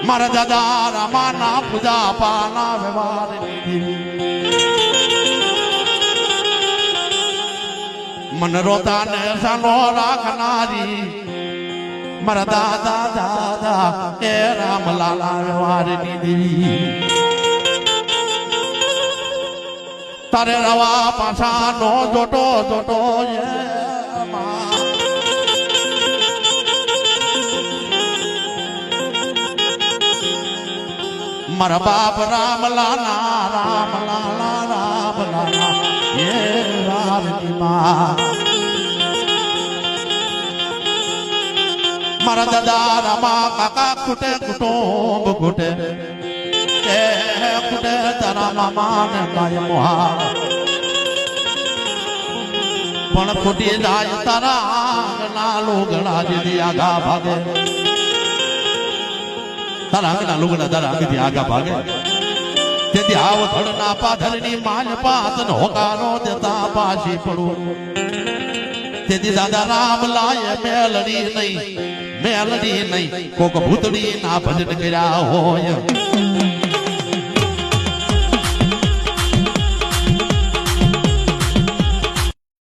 મારા દાદા રામાના પૂજા પાના વ્યવહાર મન રોતા ને સાનો રાખનારી મારા દાદા દાદા એ રામલાલા વ્યવહાર દેવી તારે રવા પાછાનો જોટો જોટો મારા બાપ રામલાલા રામલાલા રામલાલા એ રામની માં મારા દાદા રામા કાકા ખૂટે કુટુંબ ખૂટે એ ખૂટે તારા મામા ને માય મોહા પણ ખૂટી જાય તારા આંગણા લુગડા જેથી આગા ભાગે તારા આંગણા લુગડા તારા આગથી આગા ભાગે તેથી આવ ધડના પાથરની માલ પાત હોકારો દેતા પાછી પડું તેથી દાદા રામ લાય મેલડી નહીં કોક ભૂતડી ના ભજન કર્યા હોય